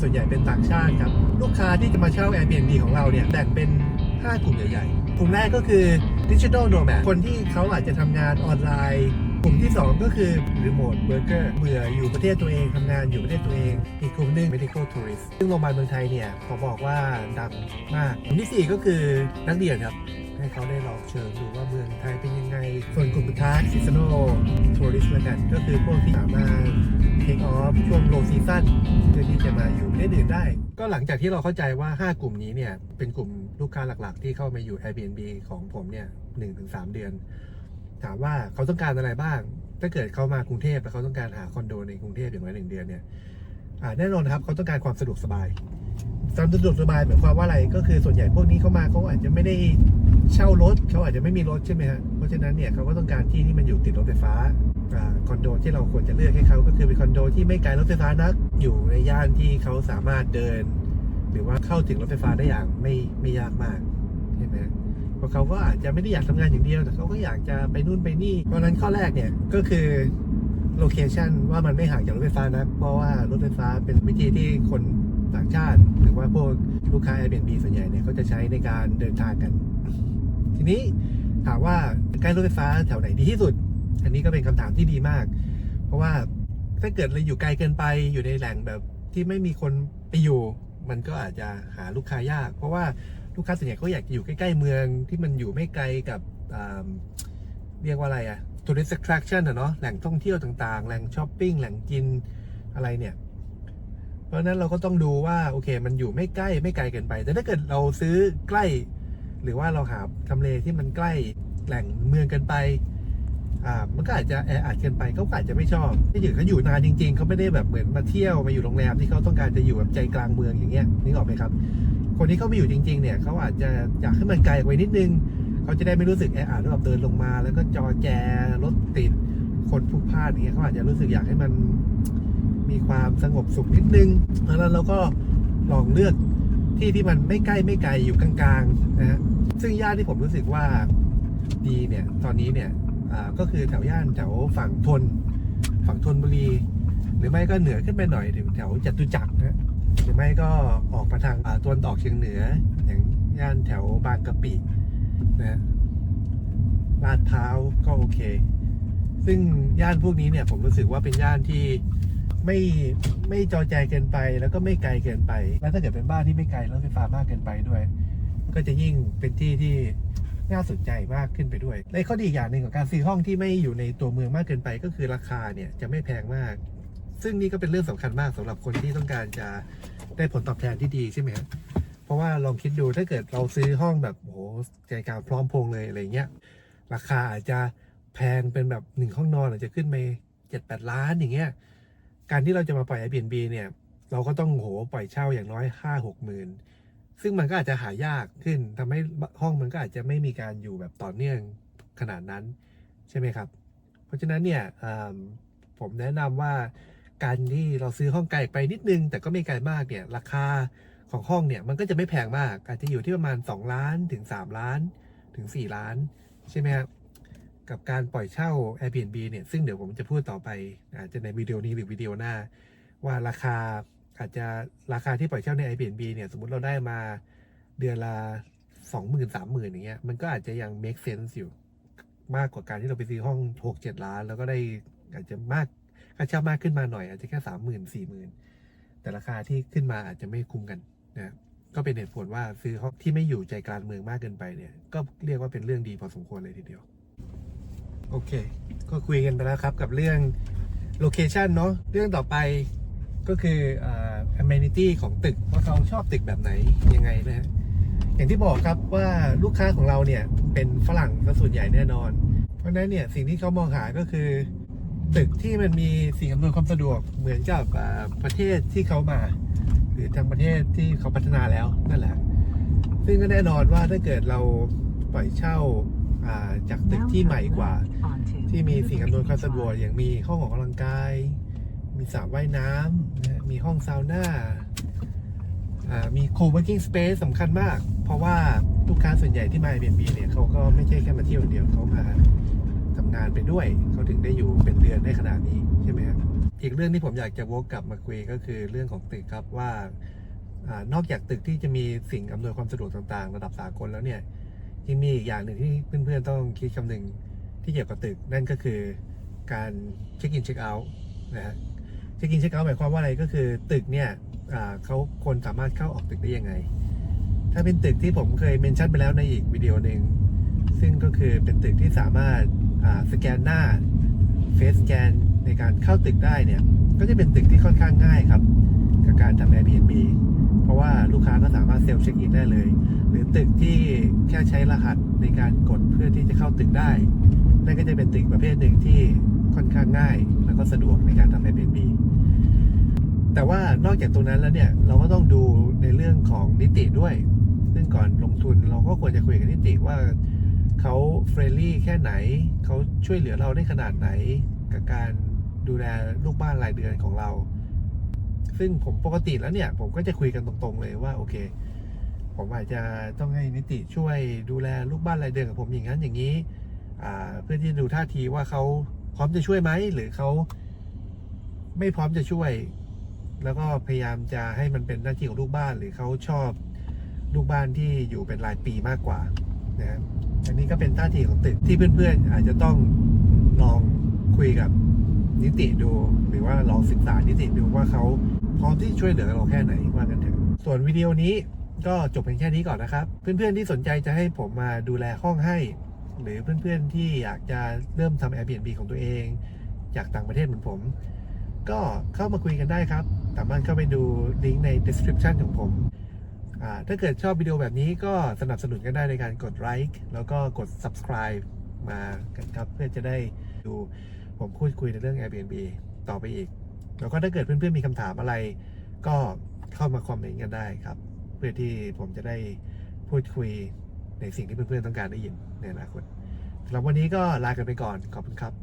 ส่วนใหญ่เป็นต่างชาติครับลูกค้าที่จะมาเช่า Airbnb ของเราเนี่ยแบ่งเป็น5กลุ่มใหญ่ๆกลุ่มแรกก็คือ Digital Nomad คนที่เขาอาจจะทำงานออนไลน์กลุ่มที่2ก็คือ Remote Worker เบื่ออยู่ประเทศตัวเองทำงานอยู่ประเทศตัวเองอีกกลุ่มหนึ่ง Medical Tourist ซึ่งโรงพยาบาลเมืองไทยเนี่ยเขาบอกว่าดังมากกลุ่มที่4ก็คือนักเรียนครับให้เขาได้ลองเชิญดูว่าเมืองไทยเป็นยังไงส่วนกลุ่มสุดท้าย Seasonal Tourist ละกันก็คือพวกที่สามารถ take off ช่วง low season เพื่อที่จะมาอยู่ประเทศอื่นได้ก็หลังจากที่เราเข้าใจว่า5กลุ่มนี้เนี่ยเป็นกลุ่มลูกค้าหลักๆที่เข้ามาอยู่ Airbnb ของผมเนี่ย 1-3 เดือนถามว่าเขาต้องการอะไรบ้างถ้าเกิดเขามากรุงเทพแล้วเขาต้องการหาคอนโดในกรุงเทพอย่างน้อย1 เดือนเนี่ยแน่นอนครับเขาต้องการความสะดวกสบายความสะดวกสบายหมายความว่าอะไรก็คือส่วนใหญ่พวกนี้เขามาเขาอาจจะไม่ได้เช่ารถเขาอาจจะไม่มีรถใช่ไหมฮะเพราะฉะนั้นเนี่ยเขาก็ต้องการที่ที่มันอยู่ติดรถไฟฟ้าคอนโดที่เราควรจะเลือกให้เขาก็คือเป็นคอนโดที่ไม่ไกลรถไฟฟ้านักอยู่ในย่านที่เขาสามารถเดินหรือว่าเข้าถึงรถไฟฟ้าได้อย่างไม่ยากมากใช่ไหมเพราะเขาก็อาจจะไม่ได้อยากทำงานอย่างเดียวแต่เขาก็อยากจะไปนู่นไปนี่เพราะนั้นข้อแรกเนี่ยก็คือโลเคชันว่ามันไม่ห่างจากรถไฟฟ้านะเพราะว่ารถไฟฟ้าเป็นวิธีที่คนต่างชาติหรือว่าพวกลูกค้า Airbnb ส่วนใหญ่เนี่ยเขาจะใช้ในการเดินทางกันทีนี้ถามว่าใกล้รถไฟฟ้าแถวไหนดีที่สุดอันนี้ก็เป็นคำถามที่ดีมากเพราะว่าถ้าเกิดเราอยู่ไกลเกินไปอยู่ในแหล่งแบบที่ไม่มีคนไปอยู่มันก็อาจจะหาลูกค้ายากเพราะว่าลูกค้าส่วนใหญ่เขาอยากอยู่ใกล้ๆเมืองที่มันอยู่ไม่ไกลกับเรียกว่าอะไรอะtourist attraction เนาะแหล่งท่องเที่ยวต่างๆแหล่งช้อปปิ้งแหล่งกินอะไรเนี่ยเพราะฉะนั้นเราก็ต้องดูว่าโอเคมันอยู่ไม่ใกล้ไม่ไกลเกินไปแต่ถ้าเกิดเราซื้อใกล้หรือว่าเราหาทำเลที่มันใกล้แหล่งเมืองเกินไปมันก็อาจจะแออัดเกินไปเขาอาจจะไม่ชอบที่อยู่เขาอยู่นานจริงๆเขาไม่ได้แบบเหมือนมาเที่ยวมาอยู่โรงแรมที่เขาต้องการจะอยู่แบบใจกลางเมืองอย่างเงี้ยนึกออกไหมครับคนที่เขาไม่อยู่จริงๆเนี่ยเขาอาจจะอยากให้มันไกลไว้นิดนึงเขาจะได้ไม่รู้สึกแออัดแบบเดินลงมาแล้วก็จอแจรถติดคนพลุกพล่านอย่างเงี้ยเขาอาจจะรู้สึกอยากให้มันมีความสงบสุขนิดนึงเพราะฉะนั้นเราก็ลองเลือกที่มันไม่ใกล้ไม่ไกลอยู่กลางๆนะฮะซึ่งย่านที่ผมรู้สึกว่าดีเนี่ยตอนนี้เนี่ยก็คือแถวย่านแถวฝั่งธนบุรีหรือไม่ก็เหนือขึ้นไปหน่อยถึงแถวจตุจักรนะหรือไม่ก็ออกมาทางตะวันออกเฉียงเหนืออย่างย่านแถวบางกะปินะลาดพร้าวก็โอเคซึ่งย่านพวกนี้เนี่ยผมรู้สึกว่าเป็นย่านที่ไม่จอแจเกินไปแล้วก็ไม่ไกลเกินไปแล้วถ้าเกิดเป็นบ้านที่ไม่ไกลรถไฟฟ้ามากเกินไปด้วยก็จะยิ่งเป็นที่ที่น่าสนใจมากขึ้นไปด้วยและข้อดีอย่างหนึ่งของการซื้อห้องที่ไม่อยู่ในตัวเมืองมากเกินไปก็คือราคาเนี่ยจะไม่แพงมากซึ่งนี่ก็เป็นเรื่องสำคัญมากสำหรับคนที่ต้องการจะได้ผลตอบแทนที่ดีใช่ไหมครับเพราะว่าลองคิดดูถ้าเกิดเราซื้อห้องแบบโอ้โหใจกลางพร้อมพงเลยอะไรเงี้ยราคาอาจจะแพงเป็นแบบ1 ห้องนอนอาจจะขึ้นไป7-8 ล้านอย่างเงี้ยการที่เราจะมาปล่อย Airbnb เนี่ยเราก็ต้องโหปล่อยเช่าอย่างน้อย 5-6 หมื่นซึ่งมันก็อาจจะหายากขึ้นทำให้ห้องมันก็อาจจะไม่มีการอยู่แบบต่อเนื่องขนาดนั้นใช่ไหมครับเพราะฉะนั้นเนี่ยผมแนะนำว่าการที่เราซื้อห้องไกลไปนิดนึงแต่ก็ไม่ไกลมากเนี่ยราคาของห้องเนี่ยมันก็จะไม่แพงมากอาจจะอยู่ที่ประมาณ2 ล้านถึง3 ล้านถึง4 ล้านใช่ไหมครับกับการปล่อยเช่า Airbnb เนี่ยซึ่งเดี๋ยวผมจะพูดต่อไปอาจจะในวิดีโอนี้หรือวิดีโอหน้าว่าราคาที่ปล่อยเช่าใน Airbnb เนี่ยสมมุติเราได้มาเดือนละ 20,000-30,000 อย่างเงี้ยมันก็อาจจะยัง make sense อยู่มากกว่าการที่เราไปซื้อห้อง 6-7 ล้านแล้วก็ได้อาจจะมากค่าเช่ามากขึ้นมาหน่อยอาจจะแค่ 30,000-40,000 แต่ราคาที่ขึ้นมาอาจจะไม่คุ้มกันนะก็เป็นเหตุผลว่าซื้อห้องที่ไม่อยู่ใจกลางเมืองมากเกินไปเนี่ยก็เรียกว่าเป็นเรื่องดีพอสมควรเลยทีเดียวโอเคก็คุยกันไปแล้วครับกับเรื่องโลเคชันเนาะเรื่องต่อไปก็คือamenity ของตึกว่าเขาชอบตึกแบบไหนยังไงนะฮะอย่างที่บอกครับว่าลูกค้าของเราเนี่ยเป็นฝรั่งซะส่วนใหญ่แน่นอนเพราะฉะนั้นเนี่ยสิ่งที่เขามองหาก็คือตึกที่มันมีสิ่งอำนวยความสะดวกเหมือนกับประเทศที่เขามาหรือทางประเทศที่เขาพัฒนาแล้วนั่นแหละซึ่งก็แน่นอนว่าถ้าเกิดเราปล่อยเช่าจากตึกที่ใหม่กว่าที่มีสิ่งอำนวยความสะดวกอย่างมีห้องออกกำลังกายมีสระว่ายน้ำมีห้องซาวน่ามี co-working space สำคัญมากเพราะว่าลูกค้าส่วนใหญ่ที่มา Airbnb เนี่ยเขาก็ไม่ใช่แค่มาเที่ยวอย่างเดียวเขามาทำงานไปด้วยเขาถึงได้อยู่เป็นเดือนได้ขนาดนี้ใช่ไหมครับ อีกเรื่องที่ผมอยากจะวกกลับมาคุยก็คือเรื่องของตึกครับว่านอกจากตึกที่จะมีสิ่งอำนวยความสะดวกต่างๆระดับสากลแล้วเนี่ยยังมีอีกอย่างหนึ่งที่เพื่อนๆต้องคิดคำนึงที่เกี่ยวกับตึกนั่นก็คือการเช็คอินเช็คเอาท์นะฮะเช็คอินเช็คเอาท์หมายความว่าอะไรก็คือตึกเนี่ยเขาคนสามารถเข้าออกตึกได้ยังไงถ้าเป็นตึกที่ผมเคยเมนชั่นไปแล้วในอีกวิดีโอหนึ่งซึ่งก็คือเป็นตึกที่สามารถสแกนหน้าเฟซสแกนในการเข้าตึกได้เนี่ยก็จะเป็นตึกที่ค่อนข้างง่ายครับกับการทำ Airbnb เพราะว่าลูกค้าก็สามารถเซลฟ์เช็คอินได้เลยหรือตึกที่แค่ใช้รหัสในการกดเพื่อที่จะเข้าตึกได้นั่นก็จะเป็นตึกประเภทหนึ่งที่ค่อนข้างง่ายแล้วก็สะดวกในการทำ Airbnb แต่ว่านอกจากตรงนั้นแล้วเนี่ยเราก็ต้องดูในเรื่องของนิติด้วยซึ่งก่อนลงทุนเราก็ควรจะคุยกับนิติว่าเขาเฟรนลี่แค่ไหนเขาช่วยเหลือเราได้ขนาดไหนกับการดูแลลูกบ้านรายเดือนของเราซึ่งผมปกติแล้วเนี่ยผมก็จะคุยกันตรงๆเลยว่าโอเคผมอาจจะต้องให้นิติช่วยดูแลลูกบ้านรายเดือนกับผมอย่างนั้นอย่างนี้เพื่อที่จะดูท่าทีว่าเขาพร้อมจะช่วยไหมหรือเขาไม่พร้อมจะช่วยแล้วก็พยายามจะให้มันเป็นหน้าที่ของลูกบ้านหรือเขาชอบลูกบ้านที่อยู่เป็นรายปีมากกว่านะครับอันนี้ก็เป็นท่าทีของตึกที่เพื่อนๆอาจจะต้องลองคุยกับนิติดูหรือว่าลองศึกษานิติดูว่าเขาพร้อมที่ช่วยเหลือเราแค่ไหนว่ากันเถอะส่วนวิดีโอนี้ก็จบเพียงแค่นี้ก่อนนะครับเพื่อนๆที่สนใจจะให้ผมมาดูแลห้องให้หรือเพื่อนๆที่อยากจะเริ่มทำ Airbnb ของตัวเองจากต่างประเทศเหมือนผมก็เข้ามาคุยกันได้ครับสามารถเข้าไปดูลิงก์ใน description ของผมถ้าเกิดชอบวิดีโอแบบนี้ก็สนับสนุนกันได้ในการกดไลค์แล้วก็กด subscribe มากันครับเพื่อจะได้ดูผมพูดคุยในเรื่อง Airbnb ต่อไปอีกแล้วก็ถ้าเกิดเพื่อนๆมีคำถามอะไรก็เข้ามาคอมเมนต์กันได้ครับเพื่อที่ผมจะได้พูดคุยในสิ่งที่เพื่อนๆต้องการได้ยินในอนาคตสำหรับวันนี้ก็ลากันไปก่อนขอบคุณครับ